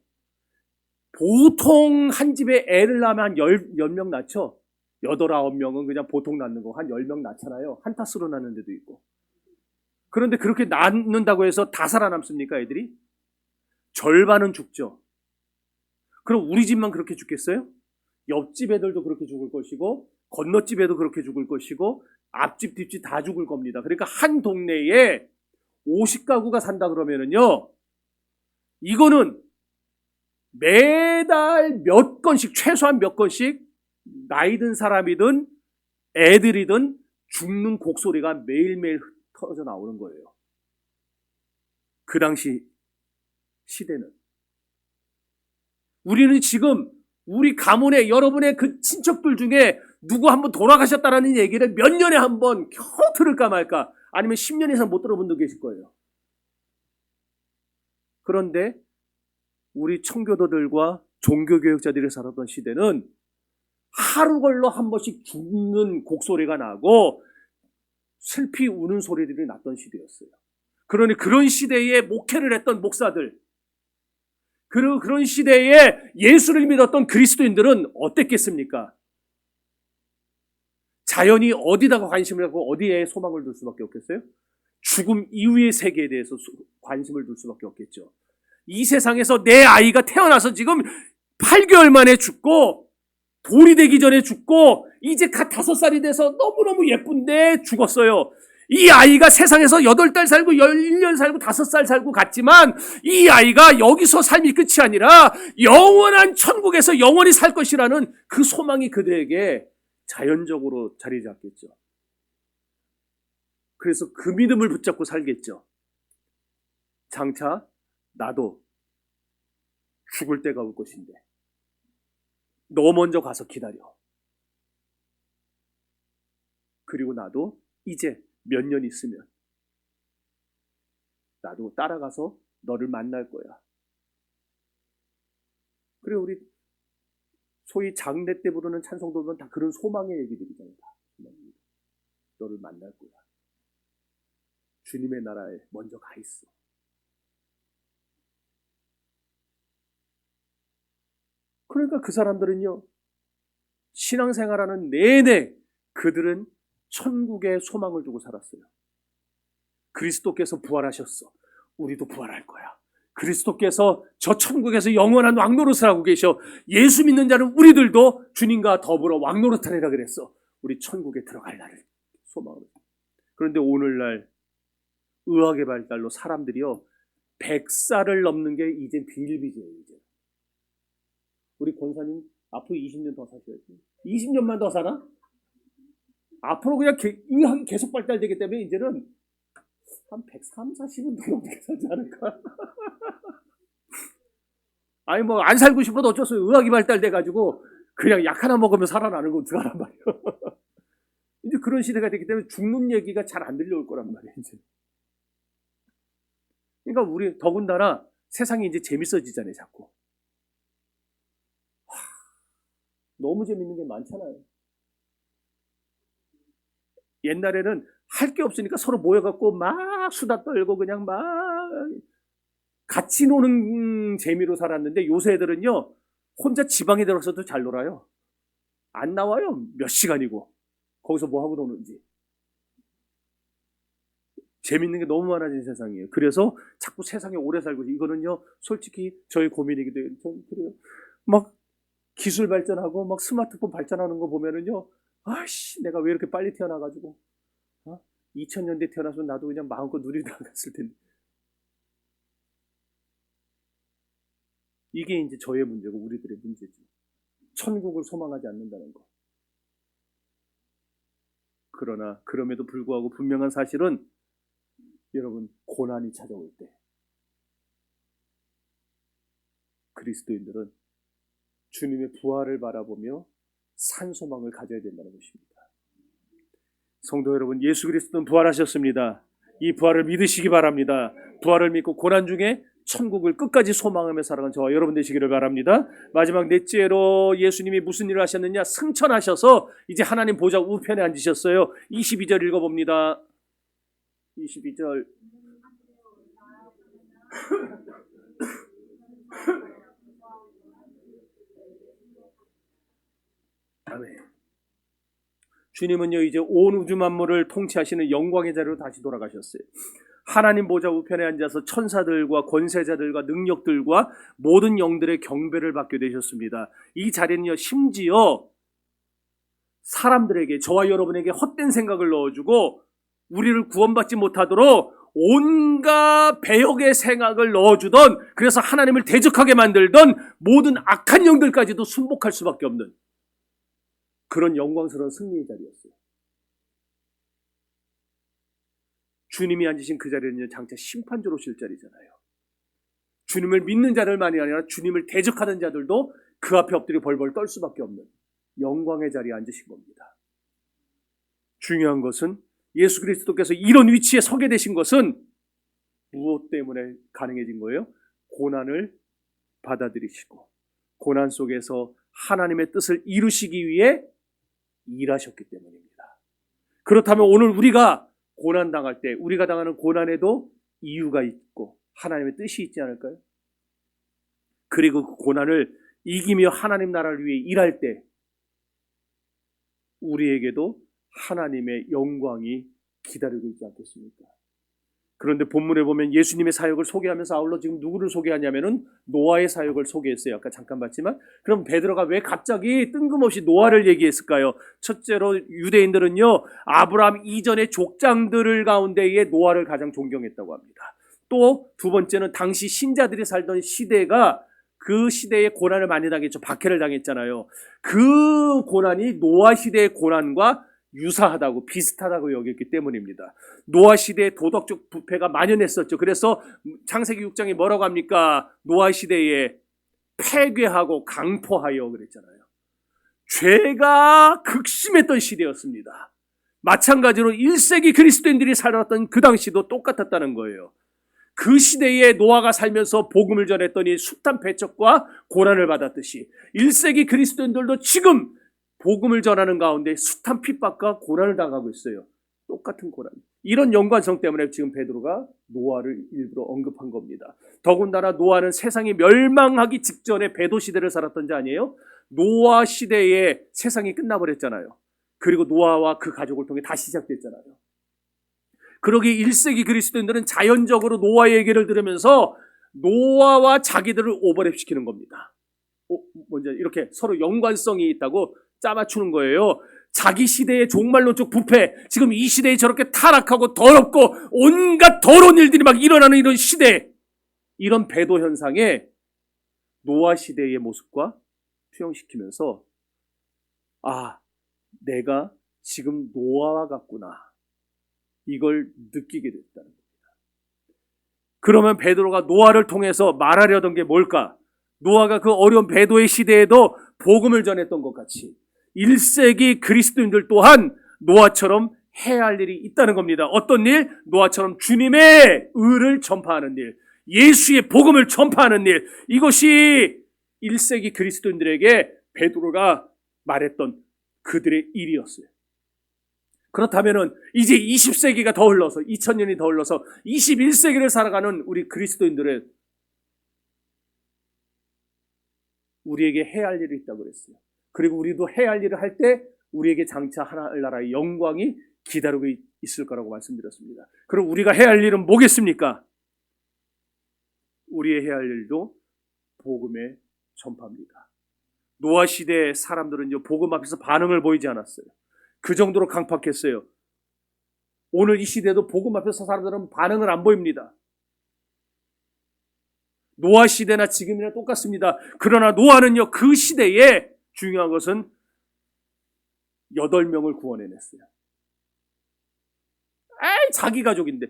보통 한 집에 애를 낳으면 한 10명 낳죠. 8, 9명은 그냥 보통 낳는 거 한 10명 낳잖아요. 한타스로 낳는 데도 있고. 그런데 그렇게 낳는다고 해서 다 살아남습니까, 애들이? 절반은 죽죠. 그럼 우리 집만 그렇게 죽겠어요? 옆집 애들도 그렇게 죽을 것이고, 건너집 애도 그렇게 죽을 것이고, 앞집, 뒷집 다 죽을 겁니다. 그러니까 한 동네에 50가구가 산다 그러면은요, 이거는 매달 몇 건씩, 최소한 몇 건씩 나이 든 사람이든 애들이든 죽는 곡소리가 매일매일 터져 나오는 거예요. 그 당시 시대는. 우리는 지금 우리 가문에 여러분의 그 친척들 중에 누구 한번 돌아가셨다라는 얘기를 몇 년에 한 번 겨우 들을까 말까, 아니면 10년 이상 못 들어본 분 계실 거예요. 그런데 우리 청교도들과 종교교육자들이 살았던 시대는 하루 걸러 한 번씩 죽는 곡소리가 나고 슬피 우는 소리들이 났던 시대였어요. 그러니 그런 시대에 목회를 했던 목사들, 그리고 그런 시대에 예수를 믿었던 그리스도인들은 어땠겠습니까? 자연히 어디다가 관심을 갖고 어디에 소망을 둘 수밖에 없겠어요? 죽음 이후의 세계에 대해서 관심을 둘 수밖에 없겠죠. 이 세상에서 내 아이가 태어나서 지금 8개월 만에 죽고, 돌이 되기 전에 죽고, 이제 갓 5살이 돼서 너무너무 예쁜데 죽었어요. 이 아이가 세상에서 8달 살고 1년 살고 5살 살고 갔지만, 이 아이가 여기서 삶이 끝이 아니라 영원한 천국에서 영원히 살 것이라는 그 소망이 그들에게 자연적으로 자리 잡겠죠. 그래서 그 믿음을 붙잡고 살겠죠. 장차 나도 죽을 때가 올 것인데 너 먼저 가서 기다려. 그리고 나도 이제 몇 년 있으면 나도 따라가서 너를 만날 거야. 그리고 우리 소위 장례 때 부르는 찬송도 보면 다 그런 소망의 얘기들이잖아요. 너를 만날 거야. 주님의 나라에 먼저 가 있어. 그러니까 그 사람들은요, 신앙생활하는 내내 그들은 천국의 소망을 두고 살았어요. 그리스도께서 부활하셨어. 우리도 부활할 거야. 그리스도께서 저 천국에서 영원한 왕노릇을 하고 계셔. 예수 믿는 자는 우리들도 주님과 더불어 왕노릇하리라 그랬어. 우리 천국에 들어갈 날을 소망으로. 그런데 오늘날 의학의 발달로 사람들이요, 100살을 넘는 게 이제 비일비재예요. 이제. 우리 권사님 앞으로 20년 더 사셔야지. 20년만 더 사나? 앞으로 그냥 의학이 계속 발달되기 때문에 이제는 한 130, 40은 더 넘게 살지 않을까? 아니 뭐 안 살고 싶어도 어쩔 수 없어요. 의학이 발달돼가지고 그냥 약 하나 먹으면 살아나는 거 어떡하란 말이에요. 이제 그런 시대가 됐기 때문에 죽는 얘기가 잘 안 들려올 거란 말이에요. 이제. 그러니까 우리 더군다나 세상이 이제 재밌어지잖아요. 자꾸. 너무 재밌는 게 많잖아요. 옛날에는 할 게 없으니까 서로 모여갖고 막 수다 떨고 그냥 막 같이 노는 재미로 살았는데 요새 애들은요, 혼자 지방에 들어서도 잘 놀아요. 안 나와요. 몇 시간이고. 거기서 뭐 하고 노는지. 재밌는 게 너무 많아진 세상이에요. 그래서 자꾸 세상에 오래 살고, 이거는요, 솔직히 저의 고민이기도 해요. 전 그래요. 막 기술 발전하고 막 스마트폰 발전하는 거 보면은요, 아씨, 내가 왜 이렇게 빨리 태어나가지고, 2000년대 태어나서 나도 그냥 마음껏 누리다 갔을 텐데. 이게 이제 저의 문제고 우리들의 문제죠. 천국을 소망하지 않는다는 거. 그러나 그럼에도 불구하고 분명한 사실은 여러분, 고난이 찾아올 때 그리스도인들은 주님의 부활을 바라보며 산 소망을 가져야 된다는 것입니다. 성도 여러분, 예수 그리스도는 부활하셨습니다. 이 부활을 믿으시기 바랍니다. 부활을 믿고 고난 중에 천국을 끝까지 소망하며 살아가는 저와 여러분 되시기를 바랍니다. 마지막 넷째로 예수님이 무슨 일을 하셨느냐? 승천하셔서 이제 하나님 보좌 우편에 앉으셨어요. 22절 읽어봅니다. 22절. 아멘. 주님은요, 이제 온 우주 만물을 통치하시는 영광의 자리로 다시 돌아가셨어요. 하나님 보좌 우편에 앉아서 천사들과 권세자들과 능력들과 모든 영들의 경배를 받게 되셨습니다. 이 자리는요, 심지어 사람들에게, 저와 여러분에게 헛된 생각을 넣어주고 우리를 구원받지 못하도록 온갖 배역의 생각을 넣어주던, 그래서 하나님을 대적하게 만들던 모든 악한 영들까지도 순복할 수밖에 없는 그런 영광스러운 승리의 자리였어요. 주님이 앉으신 그 자리는 장차 심판조로 오실 자리잖아요. 주님을 믿는 자들만이 아니라 주님을 대적하는 자들도 그 앞에 엎드려 벌벌 떨 수밖에 없는 영광의 자리에 앉으신 겁니다. 중요한 것은 예수 그리스도께서 이런 위치에 서게 되신 것은 무엇 때문에 가능해진 거예요? 고난을 받아들이시고 고난 속에서 하나님의 뜻을 이루시기 위해 일하셨기 때문입니다. 그렇다면 오늘 우리가 고난당할 때, 우리가 당하는 고난에도 이유가 있고 하나님의 뜻이 있지 않을까요? 그리고 그 고난을 이기며 하나님 나라를 위해 일할 때 우리에게도 하나님의 영광이 기다리고 있지 않겠습니까? 그런데 본문에 보면 예수님의 사역을 소개하면서 아울러 지금 누구를 소개하냐면은 노아의 사역을 소개했어요. 아까 잠깐 봤지만, 그럼 베드로가 왜 갑자기 뜬금없이 노아를 얘기했을까요? 첫째로 유대인들은요, 아브라함 이전의 족장들 가운데에 노아를 가장 존경했다고 합니다. 또 두 번째는 당시 신자들이 살던 시대가 그 시대에 고난을 많이 당했죠. 박해를 당했잖아요. 그 고난이 노아 시대의 고난과 유사하다고 비슷하다고 여겼기 때문입니다. 노아 시대에 도덕적 부패가 만연했었죠. 그래서 창세기 6장이 뭐라고 합니까? 노아 시대에 폐괴하고 강포하여 그랬잖아요. 죄가 극심했던 시대였습니다. 마찬가지로 1세기 그리스도인들이 살았던 그 당시도 똑같았다는 거예요. 그 시대에 노아가 살면서 복음을 전했더니 숱한 배척과 고난을 받았듯이 1세기 그리스도인들도 지금 복음을 전하는 가운데 숱한 핍박과 고난을 당하고 있어요. 똑같은 고난. 이런 연관성 때문에 지금 베드로가 노아를 일부러 언급한 겁니다. 더군다나 노아는 세상이 멸망하기 직전에 배도 시대를 살았던 자 아니에요? 노아 시대에 세상이 끝나버렸잖아요. 그리고 노아와 그 가족을 통해 다시 시작됐잖아요. 그러기 1세기 그리스도인들은 자연적으로 노아의 얘기를 들으면서 노아와 자기들을 오버랩시키는 겁니다. 먼저 이렇게 서로 연관성이 있다고 짜맞추는 거예요. 자기 시대의 종말론적 부패, 지금 이 시대에 저렇게 타락하고 더럽고 온갖 더러운 일들이 막 일어나는 이런 시대, 이런 배도 현상에 노아 시대의 모습과 투영시키면서 내가 지금 노아와 같구나, 이걸 느끼게 됐다는 겁니다. 그러면 베드로가 노아를 통해서 말하려던 게 뭘까? 노아가 그 어려운 배도의 시대에도 복음을 전했던 것 같이 1세기 그리스도인들 또한 노아처럼 해야 할 일이 있다는 겁니다. 어떤 일? 노아처럼 주님의 의를 전파하는 일, 예수의 복음을 전파하는 일, 이것이 1세기 그리스도인들에게 베드로가 말했던 그들의 일이었어요. 그렇다면 이제 20세기가 더 흘러서 2000년이 더 흘러서 21세기를 살아가는 우리 그리스도인들은 우리에게 해야 할 일이 있다고 그랬어요. 그리고 우리도 해야 할 일을 할 때 우리에게 장차 하나나라의 영광이 기다리고 있을 거라고 말씀드렸습니다. 그럼 우리가 해야 할 일은 뭐겠습니까? 우리의 해야 할 일도 복음의 전파입니다. 노아 시대 사람들은요, 복음 앞에서 반응을 보이지 않았어요. 그 정도로 강팍했어요. 오늘 이 시대도 복음 앞에서 사람들은 반응을 안 보입니다. 노아 시대나 지금이나 똑같습니다. 그러나 노아는요, 그 시대에 중요한 것은 8명을 구원해냈어요. 자기 가족인데.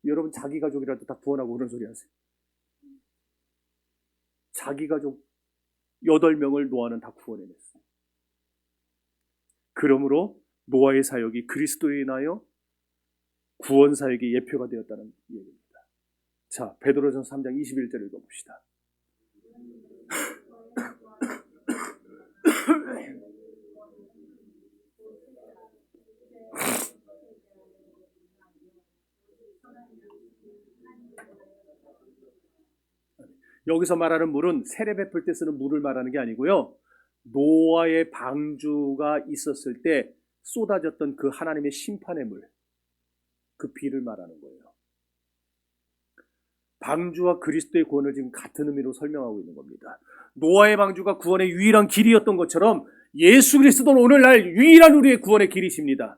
여러분, 자기 가족이라도 다 구원하고 그런 소리 하세요. 자기 가족 8명을 노아는 다 구원해냈어요. 그러므로 노아의 사역이 그리스도에 인하여 구원 사역의 예표가 되었다는 얘기입니다. 자, 베드로전서 3장 21절 읽어봅시다. 여기서 말하는 물은 세례 베풀 때 쓰는 물을 말하는 게 아니고요, 노아의 방주가 있었을 때 쏟아졌던 그 하나님의 심판의 물, 그 비를 말하는 거예요. 방주와 그리스도의 구원을 지금 같은 의미로 설명하고 있는 겁니다. 노아의 방주가 구원의 유일한 길이었던 것처럼 예수 그리스도는 오늘날 유일한 우리의 구원의 길이십니다.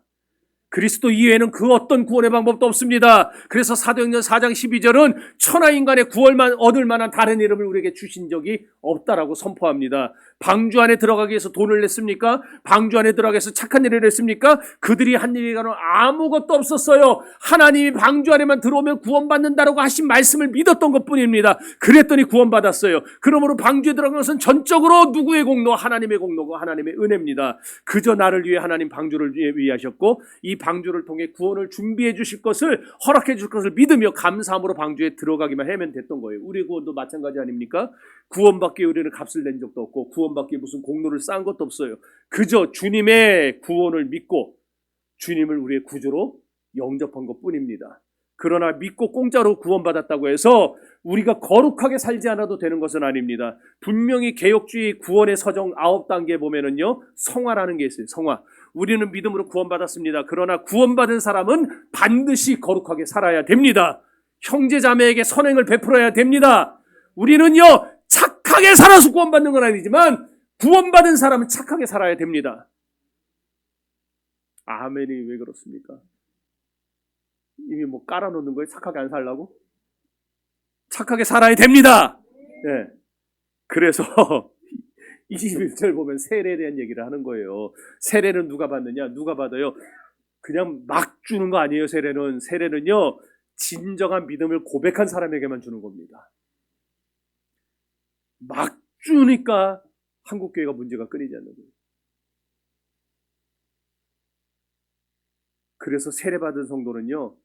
그리스도 이외에는 그 어떤 구원의 방법도 없습니다. 그래서 사도행전 4장 12절은 천하인간의 구원만 얻을 만한 다른 이름을 우리에게 주신 적이 없다라고 선포합니다. 방주 안에 들어가기 위해서 돈을 냈습니까? 방주 안에 들어가기 위해서 착한 일을 했습니까? 그들이 한 일이가는 아무것도 없었어요. 하나님이 방주 안에만 들어오면 구원받는다라고 하신 말씀을 믿었던 것뿐입니다. 그랬더니 구원받았어요. 그러므로 방주에 들어간 것은 전적으로 누구의 공로? 하나님의 공로고 하나님의 은혜입니다. 그저 나를 위해 하나님 방주를 위하셨고 이 방주를 통해 구원을 준비해 주실 것을, 허락해 주실 것을 믿으며 감사함으로 방주에 들어가기만 하면 됐던 거예요. 우리의 구원도 마찬가지 아닙니까? 구원받기 우리는 값을 낸 적도 없고 구원받기 무슨 공로를 쌓은 것도 없어요. 그저 주님의 구원을 믿고 주님을 우리의 구주로 영접한 것뿐입니다. 그러나 믿고 공짜로 구원받았다고 해서 우리가 거룩하게 살지 않아도 되는 것은 아닙니다. 분명히 개혁주의 구원의 서정 9단계 보면은요, 성화라는 게 있어요. 성화. 우리는 믿음으로 구원받았습니다. 그러나 구원받은 사람은 반드시 거룩하게 살아야 됩니다. 형제 자매에게 선행을 베풀어야 됩니다. 우리는요, 착하게 살아서 구원받는 건 아니지만 구원받은 사람은 착하게 살아야 됩니다. 아멘이 왜 그렇습니까? 이미 뭐 깔아놓는 거예요? 착하게 안 살라고? 착하게 살아야 됩니다. 네. 그래서 21절 보면 세례에 대한 얘기를 하는 거예요. 세례는 누가 받느냐? 누가 받아요? 그냥 막 주는 거 아니에요. 세례는요 진정한 믿음을 고백한 사람에게만 주는 겁니다. 막 주니까 한국교회가 문제가 끊이지 않는 거예요. 그래서 세례받은 성도는요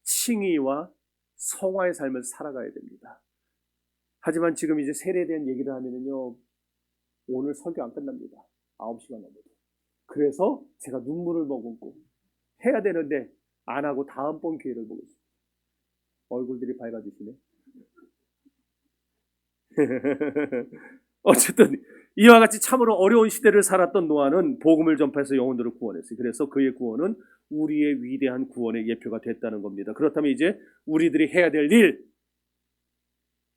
칭의와 성화의 삶을 살아가야 됩니다. 하지만 지금 이제 세례에 대한 얘기를 하면은요 오늘 설교 안 끝납니다. 9시간 넘어도. 그래서 제가 눈물을 머금고 해야 되는데 안 하고 다음번 기회를 보겠습니다. 얼굴들이 밝아지시네. 어쨌든 이와 같이 참으로 어려운 시대를 살았던 노아는 복음을 전파해서 영혼들을 구원했어요. 그래서 그의 구원은 우리의 위대한 구원의 예표가 됐다는 겁니다. 그렇다면 이제 우리들이 해야 될 일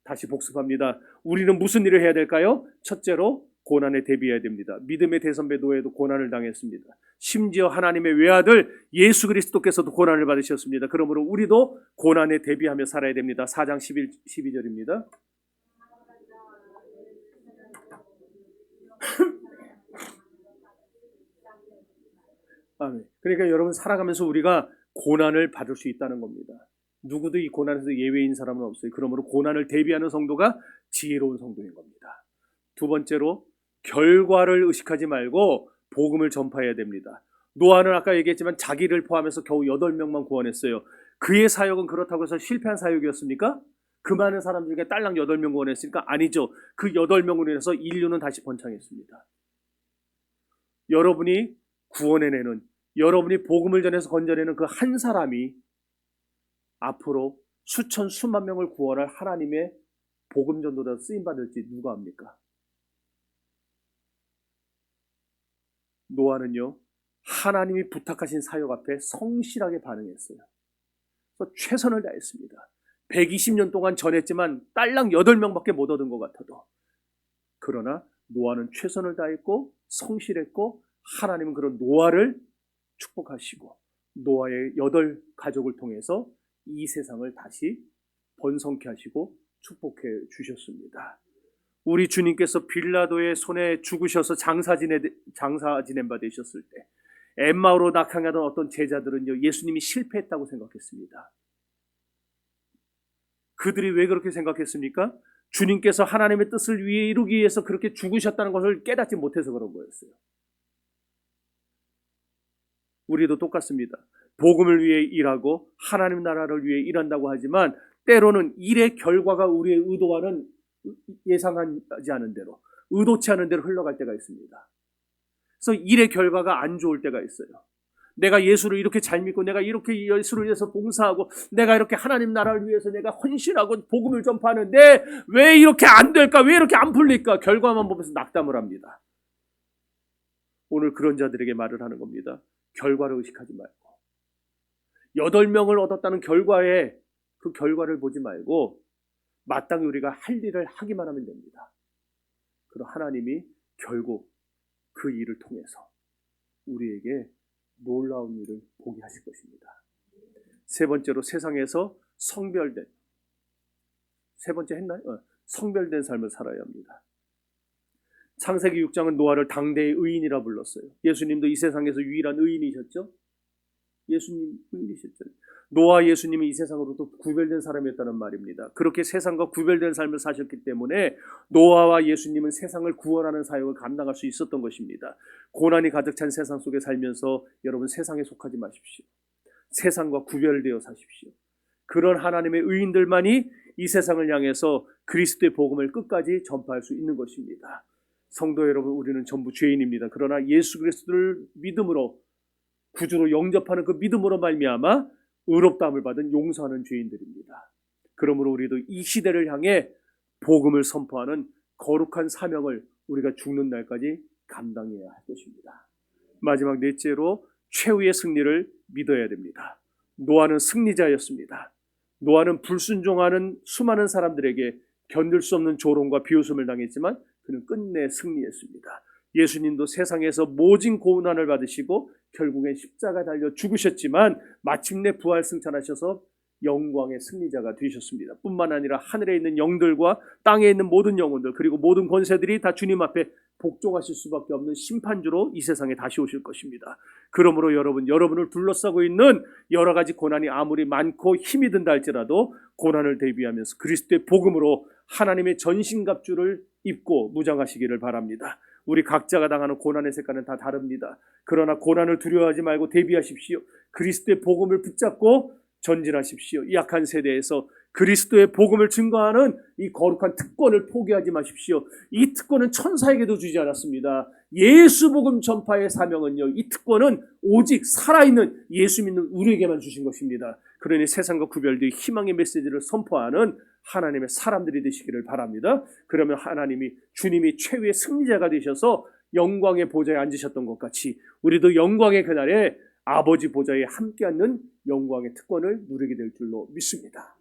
다시 복습합니다. 우리는 무슨 일을 해야 될까요? 첫째로 고난에 대비해야 됩니다. 믿음의 대선배 노예도 고난을 당했습니다. 심지어 하나님의 외아들 예수 그리스도께서도 고난을 받으셨습니다. 그러므로 우리도 고난에 대비하며 살아야 됩니다. 4장 12절입니다. 아멘. 그러니까 여러분 살아가면서 우리가 고난을 받을 수 있다는 겁니다. 누구도 이 고난에서 예외인 사람은 없어요. 그러므로 고난을 대비하는 성도가 지혜로운 성도인 겁니다. 두 번째로 결과를 의식하지 말고 복음을 전파해야 됩니다. 노아는 아까 얘기했지만 자기를 포함해서 겨우 8명만 구원했어요. 그의 사역은 그렇다고 해서 실패한 사역이었습니까? 그 많은 사람 중에 딸랑 8명 구원했으니까 아니죠. 그 8명으로 인해서 인류는 다시 번창했습니다. 여러분이 구원해내는, 여러분이 복음을 전해서 건져내는 그 한 사람이 앞으로 수천 수만 명을 구원할 하나님의 복음 전도자로 쓰임받을지 누가 압니까? 노아는요 하나님이 부탁하신 사역 앞에 성실하게 반응했어요. 그래서 최선을 다했습니다. 120년 동안 전했지만 딸랑 8명밖에 못 얻은 것 같아도, 그러나 노아는 최선을 다했고 성실했고 하나님은 그런 노아를 축복하시고 노아의 8가족을 통해서 이 세상을 다시 번성케 하시고 축복해 주셨습니다. 우리 주님께서 빌라도의 손에 죽으셔서 장사 지낸 바 되셨을 때 엠마오로 낙향하던 어떤 제자들은요 예수님이 실패했다고 생각했습니다. 그들이 왜 그렇게 생각했습니까? 주님께서 하나님의 뜻을 위해 이루기 위해서 그렇게 죽으셨다는 것을 깨닫지 못해서 그런 거였어요. 우리도 똑같습니다. 복음을 위해 일하고 하나님 나라를 위해 일한다고 하지만 때로는 일의 결과가 우리의 의도와는 예상하지 않은 대로, 의도치 않은 대로 흘러갈 때가 있습니다. 그래서 일의 결과가 안 좋을 때가 있어요. 내가 예수를 이렇게 잘 믿고 내가 이렇게 예수를 위해서 봉사하고 내가 이렇게 하나님 나라를 위해서 내가 헌신하고 복음을 전파하는데 왜 이렇게 안 될까? 왜 이렇게 안 풀릴까? 결과만 보면서 낙담을 합니다. 오늘 그런 자들에게 말을 하는 겁니다. 결과를 의식하지 말고 8명을 얻었다는 결과에 그 결과를 보지 말고 마땅히 우리가 할 일을 하기만 하면 됩니다. 그럼 하나님이 결국 그 일을 통해서 우리에게 놀라운 일을 보게 하실 것입니다. 세 번째로 세상에서 성별된, 세 번째 했나요? 성별된 삶을 살아야 합니다. 창세기 6장은 노아를 당대의 의인이라 불렀어요. 예수님도 이 세상에서 유일한 의인이셨죠? 예수님 의인이셨죠. 노아 예수님이 이 세상으로부터 구별된 사람이었다는 말입니다. 그렇게 세상과 구별된 삶을 사셨기 때문에 노아와 예수님은 세상을 구원하는 사역을 감당할 수 있었던 것입니다. 고난이 가득 찬 세상 속에 살면서 여러분 세상에 속하지 마십시오. 세상과 구별되어 사십시오. 그런 하나님의 의인들만이 이 세상을 향해서 그리스도의 복음을 끝까지 전파할 수 있는 것입니다. 성도 여러분, 우리는 전부 죄인입니다. 그러나 예수 그리스도를 믿음으로 구주로 영접하는 그 믿음으로 말미암아 의롭다함을 받은 용서하는 죄인들입니다. 그러므로 우리도 이 시대를 향해 복음을 선포하는 거룩한 사명을 우리가 죽는 날까지 감당해야 할 것입니다. 마지막 넷째로 최후의 승리를 믿어야 됩니다. 노아는 승리자였습니다. 노아는 불순종하는 수많은 사람들에게 견딜 수 없는 조롱과 비웃음을 당했지만 그는 끝내 승리했습니다. 예수님도 세상에서 모진 고난을 받으시고 결국엔 십자가 달려 죽으셨지만 마침내 부활 승천하셔서 영광의 승리자가 되셨습니다. 뿐만 아니라 하늘에 있는 영들과 땅에 있는 모든 영혼들 그리고 모든 권세들이 다 주님 앞에 복종하실 수밖에 없는 심판주로 이 세상에 다시 오실 것입니다. 그러므로 여러분을 둘러싸고 있는 여러 가지 고난이 아무리 많고 힘이 든다 할지라도 고난을 대비하면서 그리스도의 복음으로 하나님의 전신갑주를 입고 무장하시기를 바랍니다. 우리 각자가 당하는 고난의 색깔은 다 다릅니다. 그러나 고난을 두려워하지 말고 대비하십시오. 그리스도의 복음을 붙잡고 전진하십시오. 이 약한 세대에서 그리스도의 복음을 증거하는 이 거룩한 특권을 포기하지 마십시오. 이 특권은 천사에게도 주지 않았습니다. 예수 복음 전파의 사명은요, 이 특권은 오직 살아있는 예수 믿는 우리에게만 주신 것입니다. 그러니 세상과 구별되어 희망의 메시지를 선포하는 하나님의 사람들이 되시기를 바랍니다. 그러면 주님이 최후의 승리자가 되셔서 영광의 보좌에 앉으셨던 것 같이 우리도 영광의 그날에 아버지 보좌에 함께 앉는 영광의 특권을 누리게 될 줄로 믿습니다.